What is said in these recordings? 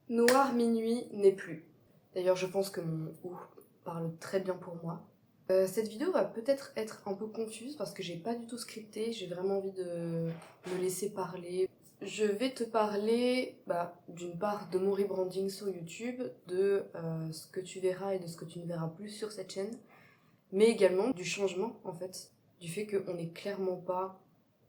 Noir minuit n'est plus. D'ailleurs, je pense que mon ou parle très bien pour moi. Cette vidéo va peut-être être un peu confuse parce que j'ai pas du tout scripté, j'ai vraiment envie de me laisser parler. Je vais te parler d'une part de mon rebranding sur YouTube, de ce que tu verras et de ce que tu ne verras plus sur cette chaîne, mais également du changement en fait, du fait qu'on n'est clairement pas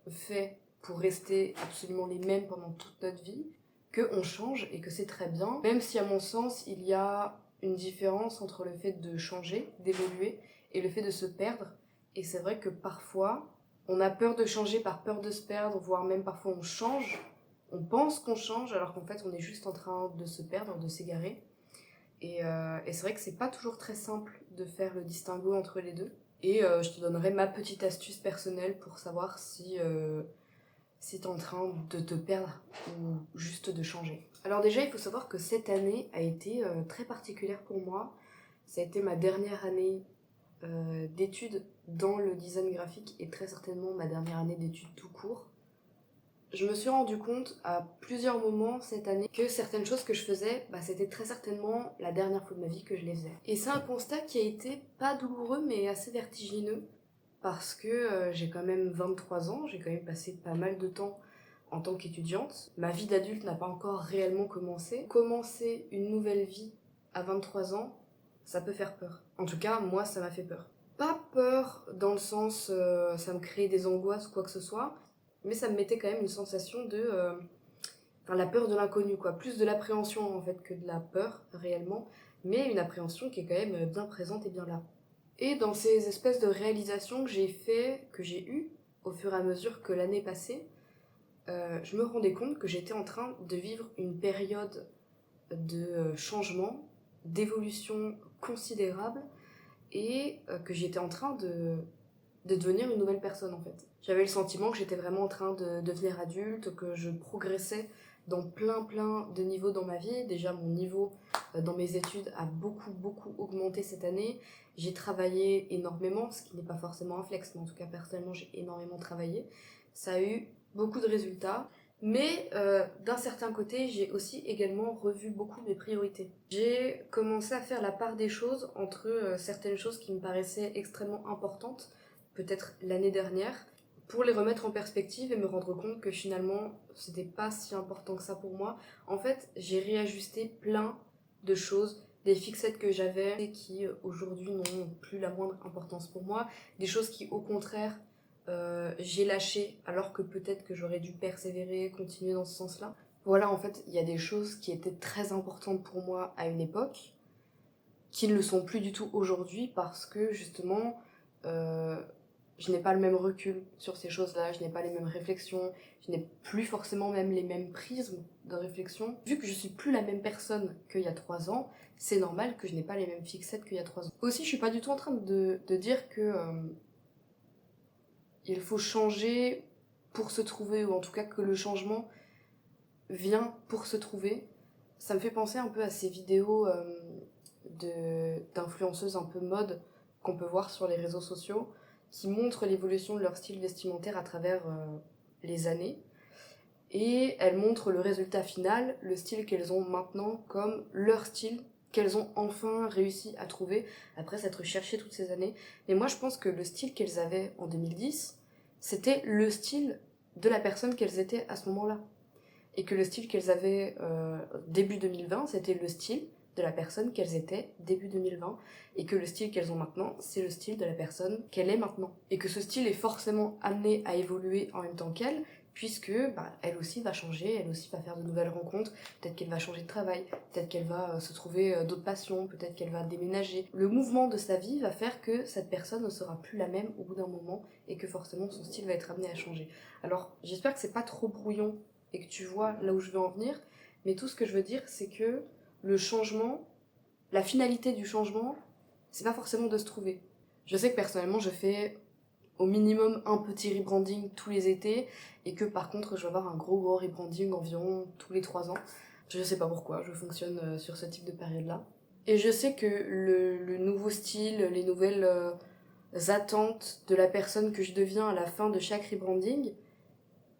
fait pour rester absolument les mêmes pendant toute notre vie, qu'on change et que c'est très bien, même si à mon sens il y a une différence entre le fait de changer, d'évoluer, et le fait de se perdre. Et c'est vrai que parfois on a peur de changer par peur de se perdre, voire même parfois on change, on pense qu'on change alors qu'en fait on est juste en train de se perdre, de s'égarer. Et c'est vrai que c'est pas toujours très simple de faire le distinguo entre les deux. Et je te donnerai ma petite astuce personnelle pour savoir si t'es en train de te perdre ou juste de changer. Alors déjà, il faut savoir que cette année a été très particulière pour moi. Ça a été ma dernière année d'études dans le design graphique et très certainement ma dernière année d'études tout court. Je me suis rendu compte à plusieurs moments cette année que certaines choses que je faisais, c'était très certainement la dernière fois de ma vie que je les faisais. Et c'est un constat qui a été pas douloureux mais assez vertigineux parce que j'ai quand même 23 ans, j'ai quand même passé pas mal de temps en tant qu'étudiante. Ma vie d'adulte n'a pas encore réellement commencé. Commencer une nouvelle vie à 23 ans, ça peut faire peur. En tout cas, moi, ça m'a fait peur. Pas peur dans le sens ça me créait des angoisses ou quoi que ce soit, mais ça me mettait quand même une sensation de la peur de l'inconnu, quoi. Plus de l'appréhension en fait que de la peur réellement, mais une appréhension qui est quand même bien présente et bien là. Et dans ces espèces de réalisations que j'ai eues au fur et à mesure que l'année passait, je me rendais compte que j'étais en train de vivre une période de changement, d'évolution considérable, et que j'étais en train de devenir une nouvelle personne en fait. J'avais le sentiment que j'étais vraiment en train de devenir adulte, que je progressais dans plein de niveaux dans ma vie. Déjà mon niveau dans mes études a beaucoup augmenté cette année. J'ai travaillé énormément, ce qui n'est pas forcément un flex, mais en tout cas personnellement j'ai énormément travaillé. Ça a eu beaucoup de résultats. Mais d'un certain côté, j'ai aussi également revu beaucoup mes priorités. J'ai commencé à faire la part des choses entre certaines choses qui me paraissaient extrêmement importantes, peut-être l'année dernière, pour les remettre en perspective et me rendre compte que finalement, c'était pas si important que ça pour moi. En fait, j'ai réajusté plein de choses, des fixettes que j'avais et qui aujourd'hui n'ont plus la moindre importance pour moi, des choses qui au contraire j'ai lâché alors que peut-être que j'aurais dû persévérer, continuer dans ce sens-là. Voilà, en fait, il y a des choses qui étaient très importantes pour moi à une époque, qui ne le sont plus du tout aujourd'hui parce que justement, euh, je n'ai pas le même recul sur ces choses-là, je n'ai pas les mêmes réflexions, je n'ai plus forcément même les mêmes prismes de réflexion. Vu que je suis plus la même personne qu'il y a 3 ans, c'est normal que je n'ai pas les mêmes fixettes qu'il y a 3 ans. Aussi, je suis pas du tout en train de dire que il faut changer pour se trouver, ou en tout cas que le changement vient pour se trouver. Ça me fait penser un peu à ces vidéos d'influenceuses un peu mode qu'on peut voir sur les réseaux sociaux, qui montrent l'évolution de leur style vestimentaire à travers les années. Et elles montrent le résultat final, le style qu'elles ont maintenant comme leur style qu'elles ont enfin réussi à trouver après s'être cherchées toutes ces années. Mais moi je pense que le style qu'elles avaient en 2010, c'était le style de la personne qu'elles étaient à ce moment-là. Et que le style qu'elles avaient début 2020, c'était le style de la personne qu'elles étaient début 2020. Et que le style qu'elles ont maintenant, c'est le style de la personne qu'elle est maintenant. Et que ce style est forcément amené à évoluer en même temps qu'elle, puisque elle aussi va changer, elle aussi va faire de nouvelles rencontres, peut-être qu'elle va changer de travail, peut-être qu'elle va se trouver d'autres passions, peut-être qu'elle va déménager. Le mouvement de sa vie va faire que cette personne ne sera plus la même au bout d'un moment et que forcément son style va être amené à changer. Alors j'espère que c'est pas trop brouillon et que tu vois là où je veux en venir, mais tout ce que je veux dire c'est que le changement, la finalité du changement, c'est pas forcément de se trouver. Je sais que personnellement je fais au minimum un petit rebranding tous les étés et que par contre je vais avoir un gros rebranding environ tous les 3 ans. Je sais pas pourquoi, je fonctionne sur ce type de période-là. Et je sais que le nouveau style, les nouvelles attentes de la personne que je deviens à la fin de chaque rebranding,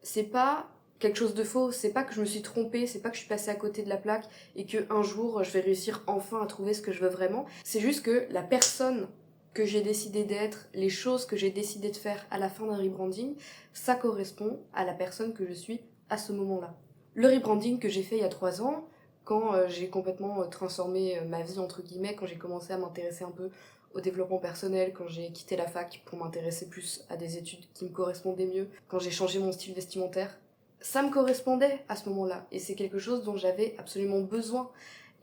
c'est pas quelque chose de faux. C'est pas que je me suis trompée, c'est pas que je suis passée à côté de la plaque et que un jour je vais réussir enfin à trouver ce que je veux vraiment. C'est juste que la personne que j'ai décidé d'être, les choses que j'ai décidé de faire à la fin d'un rebranding, ça correspond à la personne que je suis à ce moment-là. Le rebranding que j'ai fait il y a 3 ans, quand j'ai complètement transformé ma vie entre guillemets, quand j'ai commencé à m'intéresser un peu au développement personnel, quand j'ai quitté la fac pour m'intéresser plus à des études qui me correspondaient mieux, quand j'ai changé mon style vestimentaire, ça me correspondait à ce moment-là et c'est quelque chose dont j'avais absolument besoin.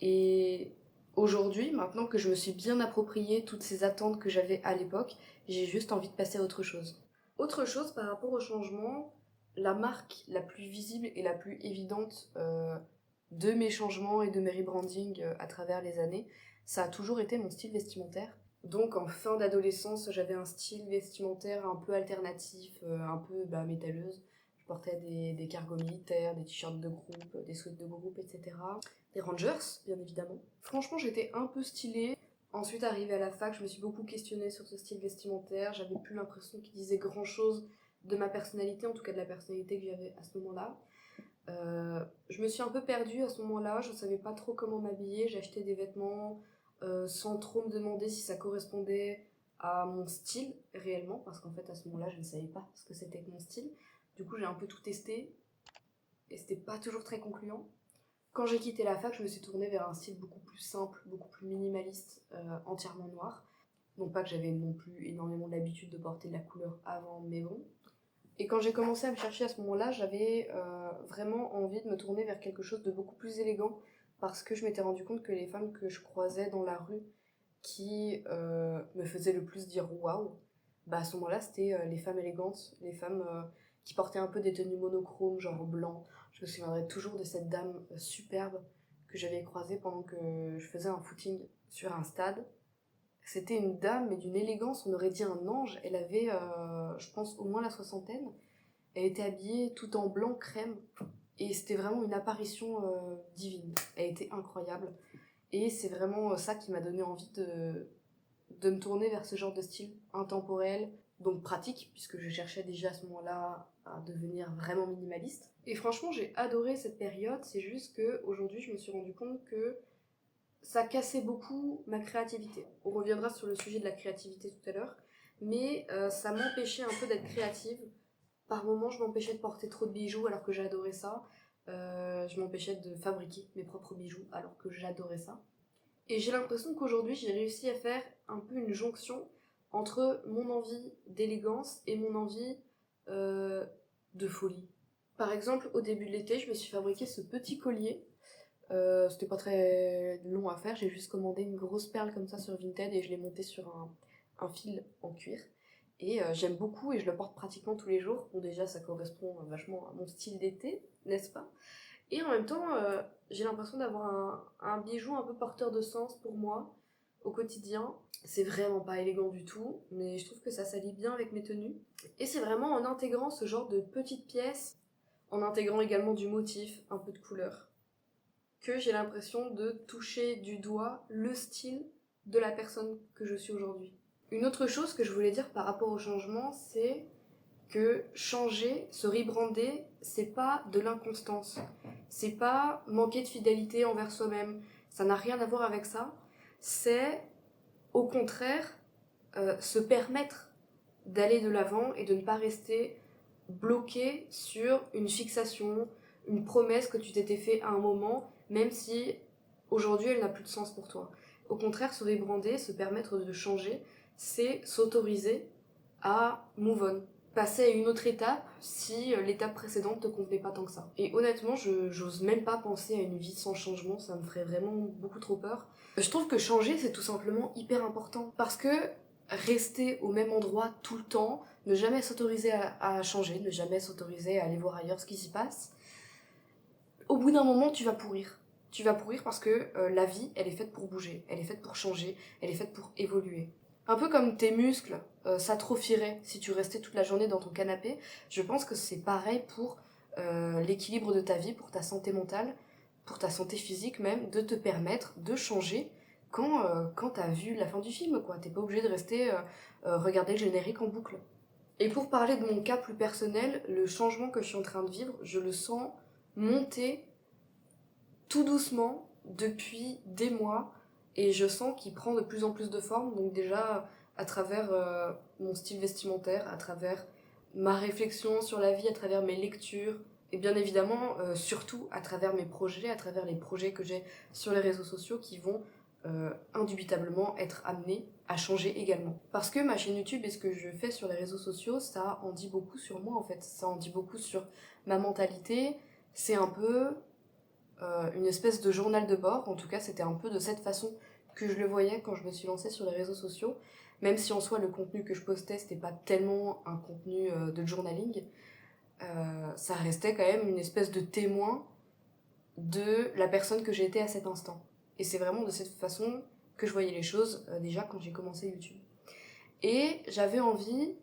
Et aujourd'hui, maintenant que je me suis bien approprié toutes ces attentes que j'avais à l'époque, j'ai juste envie de passer à autre chose. Autre chose par rapport au changement, la marque la plus visible et la plus évidente de mes changements et de mes rebrandings à travers les années, ça a toujours été mon style vestimentaire. Donc en fin d'adolescence, j'avais un style vestimentaire un peu alternatif, un peu métalleuse. Je portais des cargos militaires, des t-shirts de groupe, des sweats de groupe, etc. Des Rangers, bien évidemment. Franchement, j'étais un peu stylée. Ensuite, arrivée à la fac, je me suis beaucoup questionnée sur ce style vestimentaire. J'avais plus l'impression qu'il disait grand chose de ma personnalité, en tout cas de la personnalité que j'avais à ce moment-là. Je me suis un peu perdue à ce moment-là, je savais pas trop comment m'habiller, j'achetais des vêtements sans trop me demander si ça correspondait à mon style réellement, parce qu'en fait à ce moment-là je ne savais pas ce que c'était que mon style. Du coup j'ai un peu tout testé et c'était pas toujours très concluant. Quand j'ai quitté la fac, je me suis tournée vers un style beaucoup plus simple, beaucoup plus minimaliste, entièrement noir. Non pas que j'avais non plus énormément l'habitude de porter de la couleur avant, mais bon. Et quand j'ai commencé à me chercher à ce moment-là, j'avais vraiment envie de me tourner vers quelque chose de beaucoup plus élégant parce que je m'étais rendu compte que les femmes que je croisais dans la rue qui me faisaient le plus dire waouh, à ce moment-là, c'était les femmes élégantes, les femmes qui portaient un peu des tenues monochromes, genre blanc. Je me souviendrai toujours de cette dame superbe que j'avais croisée pendant que je faisais un footing sur un stade. C'était une dame, mais d'une élégance, on aurait dit un ange. Elle avait, je pense, au moins la soixantaine. Elle était habillée tout en blanc crème. Et c'était vraiment une apparition divine. Elle était incroyable. Et c'est vraiment ça qui m'a donné envie de me tourner vers ce genre de style intemporel, donc pratique, puisque je cherchais déjà à ce moment-là à devenir vraiment minimaliste. Et franchement, j'ai adoré cette période. C'est juste qu'aujourd'hui, je me suis rendu compte que ça cassait beaucoup ma créativité. On reviendra sur le sujet de la créativité tout à l'heure, mais ça m'empêchait un peu d'être créative. Par moments, je m'empêchais de porter trop de bijoux alors que j'adorais ça. Je m'empêchais de fabriquer mes propres bijoux alors que j'adorais ça. Et j'ai l'impression qu'aujourd'hui, j'ai réussi à faire un peu une jonction entre mon envie d'élégance et mon envie de folie. Par exemple, au début de l'été, je me suis fabriqué ce petit collier. C'était pas très long à faire, j'ai juste commandé une grosse perle comme ça sur Vinted et je l'ai montée sur un fil en cuir. Et j'aime beaucoup et je le porte pratiquement tous les jours. Bon, déjà, ça correspond vachement à mon style d'été, n'est-ce pas? Et en même temps, j'ai l'impression d'avoir un bijou un peu porteur de sens pour moi au quotidien. C'est vraiment pas élégant du tout, mais je trouve que ça s'allie bien avec mes tenues. Et c'est vraiment en intégrant ce genre de petites pièces, en intégrant également du motif, un peu de couleur, que j'ai l'impression de toucher du doigt le style de la personne que je suis aujourd'hui. Une autre chose que je voulais dire par rapport au changement, c'est que changer, se rebrander, c'est pas de l'inconstance. C'est pas manquer de fidélité envers soi-même. Ça n'a rien à voir avec ça. C'est, au contraire, se permettre d'aller de l'avant et de ne pas rester bloqué sur une fixation, une promesse que tu t'étais fait à un moment, même si aujourd'hui elle n'a plus de sens pour toi. Au contraire, se rebrander, se permettre de changer, c'est s'autoriser à move on, passer à une autre étape si l'étape précédente te convenait pas tant que ça. Et honnêtement, j'ose même pas penser à une vie sans changement, ça me ferait vraiment beaucoup trop peur. Je trouve que changer, c'est tout simplement hyper important parce que rester au même endroit tout le temps, ne jamais s'autoriser à changer, ne jamais s'autoriser à aller voir ailleurs ce qui s'y passe, au bout d'un moment, tu vas pourrir. Tu vas pourrir parce que la vie, elle est faite pour bouger, elle est faite pour changer, elle est faite pour évoluer. Un peu comme tes muscles s'atrophieraient si tu restais toute la journée dans ton canapé, je pense que c'est pareil pour l'équilibre de ta vie, pour ta santé mentale, pour ta santé physique même, de te permettre de changer quand t'as vu la fin du film, quoi. T'es pas obligé de rester regarder le générique en boucle. Et pour parler de mon cas plus personnel, le changement que je suis en train de vivre, je le sens monter tout doucement depuis des mois et je sens qu'il prend de plus en plus de forme. Donc déjà à travers mon style vestimentaire, à travers ma réflexion sur la vie, à travers mes lectures et bien évidemment surtout à travers mes projets, à travers les projets que j'ai sur les réseaux sociaux qui vont indubitablement être amenés à changer également. Parce que ma chaîne YouTube et ce que je fais sur les réseaux sociaux, ça en dit beaucoup sur moi en fait. Ça en dit beaucoup sur ma mentalité. C'est un peu une espèce de journal de bord. En tout cas, c'était un peu de cette façon que je le voyais quand je me suis lancée sur les réseaux sociaux. Même si en soi, le contenu que je postais, c'était pas tellement un contenu de journaling, ça restait quand même une espèce de témoin de la personne que j'étais à cet instant. Et c'est vraiment de cette façon que je voyais les choses déjà quand j'ai commencé YouTube. Et j'avais envie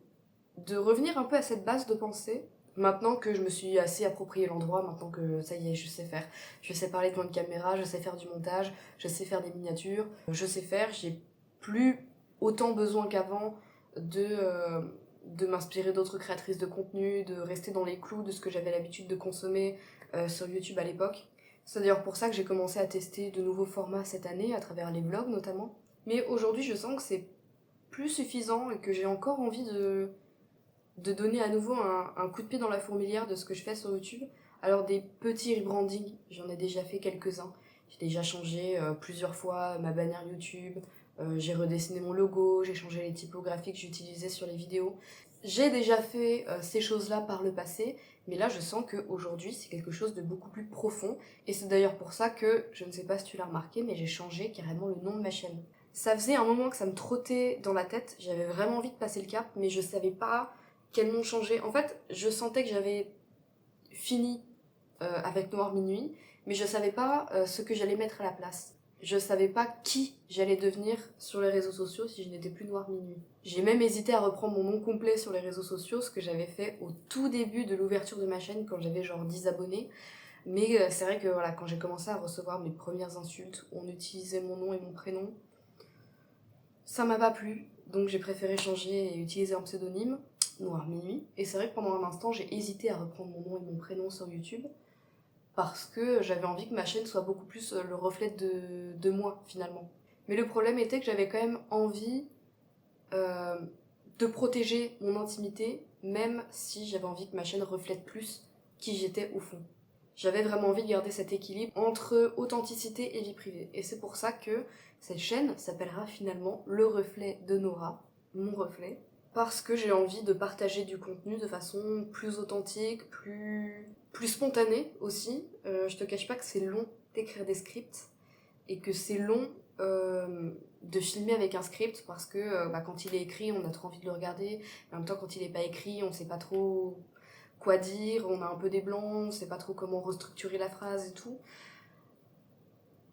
de revenir un peu à cette base de pensée. Maintenant que je me suis assez approprié l'endroit, maintenant que ça y est, je sais faire. Je sais parler devant une caméra, je sais faire du montage, je sais faire des miniatures, je sais faire, j'ai plus autant besoin qu'avant de m'inspirer d'autres créatrices de contenu, de rester dans les clous de ce que j'avais l'habitude de consommer sur YouTube à l'époque. C'est d'ailleurs pour ça que j'ai commencé à tester de nouveaux formats cette année, à travers les vlogs notamment. Mais aujourd'hui, je sens que c'est plus suffisant et que j'ai encore envie de donner à nouveau un coup de pied dans la fourmilière de ce que je fais sur YouTube. Alors des petits rebrandings, j'en ai déjà fait quelques-uns. J'ai déjà changé plusieurs fois ma bannière YouTube, j'ai redessiné mon logo, j'ai changé les typographies que j'utilisais sur les vidéos. J'ai déjà fait ces choses-là par le passé, mais là je sens qu'aujourd'hui c'est quelque chose de beaucoup plus profond. Et c'est d'ailleurs pour ça que, je ne sais pas si tu l'as remarqué, mais j'ai changé carrément le nom de ma chaîne. Ça faisait un moment que ça me trottait dans la tête, j'avais vraiment envie de passer le cap, mais je savais pas quel nom changer. En fait, je sentais que j'avais fini avec Noir Minuit, mais je savais pas ce que j'allais mettre à la place. Je savais pas qui j'allais devenir sur les réseaux sociaux si je n'étais plus Noir Minuit. J'ai même hésité à reprendre mon nom complet sur les réseaux sociaux, ce que j'avais fait au tout début de l'ouverture de ma chaîne quand j'avais genre 10 abonnés. Mais c'est vrai que voilà, quand j'ai commencé à recevoir mes premières insultes, où on utilisait mon nom et mon prénom, ça m'a pas plu, donc j'ai préféré changer et utiliser un pseudonyme, Noir Minuit. Et c'est vrai que pendant un instant, j'ai hésité à reprendre mon nom et mon prénom sur YouTube, parce que j'avais envie que ma chaîne soit beaucoup plus le reflet de moi, finalement. Mais le problème était que j'avais quand même envie euh, de protéger mon intimité, même si j'avais envie que ma chaîne reflète plus qui j'étais au fond. J'avais vraiment envie de garder cet équilibre entre authenticité et vie privée. Et c'est pour ça que cette chaîne s'appellera finalement Le Reflet de Nora, mon reflet, parce que j'ai envie de partager du contenu de façon plus authentique, plus spontanée aussi. Je te cache pas que c'est long d'écrire des scripts et que c'est long de filmer avec un script parce que quand il est écrit, on a trop envie de le regarder. En même temps, quand il n'est pas écrit, on sait pas trop quoi dire, on a un peu des blancs, on sait pas trop comment restructurer la phrase et tout.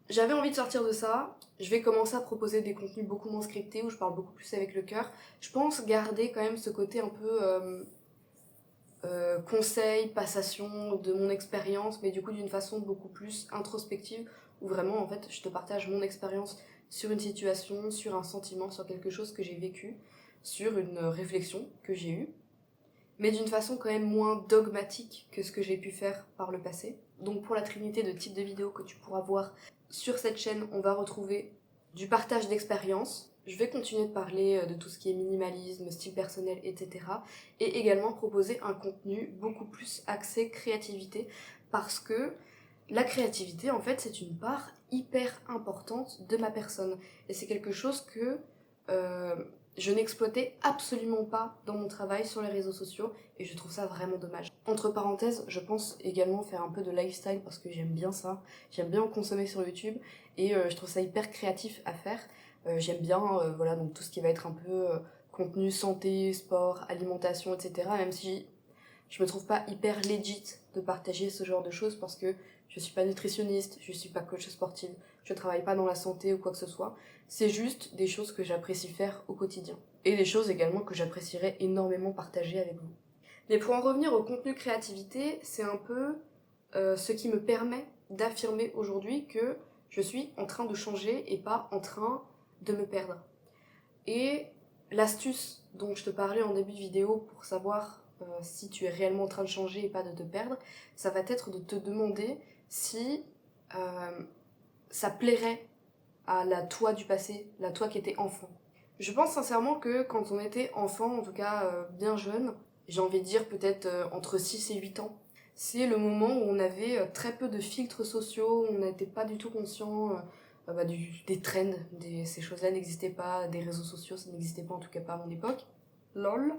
J'avais envie de sortir de ça, je vais commencer à proposer des contenus beaucoup moins scriptés où je parle beaucoup plus avec le cœur. Je pense garder quand même ce côté un peu conseil, passation de mon expérience, mais du coup d'une façon beaucoup plus introspective où vraiment en fait je te partage mon expérience sur une situation, sur un sentiment, sur quelque chose que j'ai vécu, sur une réflexion que j'ai eue, mais d'une façon quand même moins dogmatique que ce que j'ai pu faire par le passé. Donc pour la trinité de types de vidéos que tu pourras voir sur cette chaîne, on va retrouver du partage d'expériences. Je vais continuer de parler de tout ce qui est minimalisme, style personnel, etc. Et également proposer un contenu beaucoup plus axé créativité parce que la créativité, en fait, c'est une part hyper importante de ma personne. Et c'est quelque chose que euh, je n'exploitais absolument pas dans mon travail sur les réseaux sociaux et je trouve ça vraiment dommage. Entre parenthèses, je pense également faire un peu de lifestyle parce que j'aime bien ça, j'aime bien en consommer sur YouTube et je trouve ça hyper créatif à faire. J'aime bien voilà, donc tout ce qui va être un peu contenu santé, sport, alimentation, etc. Même si je me trouve pas hyper legit de partager ce genre de choses parce que je suis pas nutritionniste, je suis pas coach sportive, je travaille pas dans la santé ou quoi que ce soit. C'est juste des choses que j'apprécie faire au quotidien. Et des choses également que j'apprécierais énormément partager avec vous. Mais pour en revenir au contenu créativité, c'est un peu ce qui me permet d'affirmer aujourd'hui que je suis en train de changer et pas en train de me perdre. Et L'astuce dont je te parlais en début de vidéo pour savoir si tu es réellement en train de changer et pas de te perdre, ça va être de te demander si ça plairait à la toi du passé, la toi qui était enfant. Je pense sincèrement que quand on était enfant, en tout cas bien jeune, j'ai envie de dire peut-être entre 6 et 8 ans, c'est le moment où on avait très peu de filtres sociaux, on n'était pas du tout conscient des trends, ces choses-là n'existaient pas, des réseaux sociaux ça n'existait pas en tout cas pas à mon époque. LOL.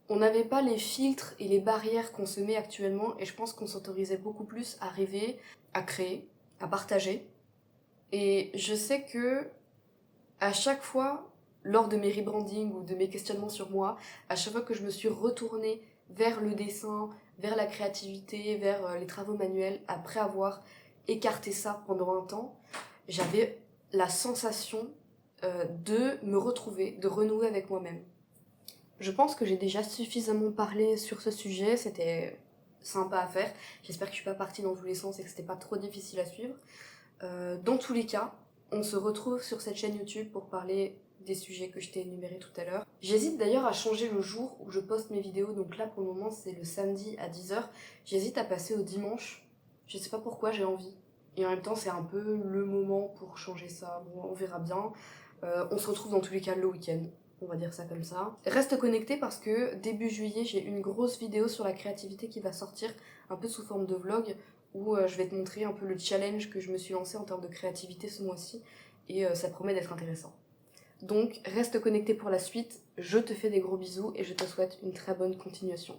On n'avait pas les filtres et les barrières qu'on se met actuellement et je pense qu'on s'autorisait beaucoup plus à rêver, à créer, à partager. Et je sais que à chaque fois, lors de mes rebrandings ou de mes questionnements sur moi, à chaque fois que je me suis retournée vers le dessin, vers la créativité, vers les travaux manuels, après avoir écarté ça pendant un temps, j'avais la sensation de me retrouver, de renouer avec moi-même. Je pense que j'ai déjà suffisamment parlé sur ce sujet, c'était sympa à faire. J'espère que je suis pas partie dans tous les sens et que c'était pas trop difficile à suivre. Dans tous les cas, on se retrouve sur cette chaîne YouTube pour parler des sujets que je t'ai énumérés tout à l'heure. J'hésite d'ailleurs à changer le jour où je poste mes vidéos, donc là pour le moment c'est le samedi à 10h. J'hésite à passer au dimanche, je sais pas pourquoi j'ai envie. Et en même temps c'est un peu le moment pour changer ça, bon, on verra bien. On se retrouve dans tous les cas le week-end, on va dire ça comme ça. Reste connecté parce que début juillet j'ai une grosse vidéo sur la créativité qui va sortir, un peu sous forme de vlog, où je vais te montrer un peu le challenge que je me suis lancé en termes de créativité ce mois-ci, et ça promet d'être intéressant. Donc reste connecté pour la suite, je te fais des gros bisous et je te souhaite une très bonne continuation.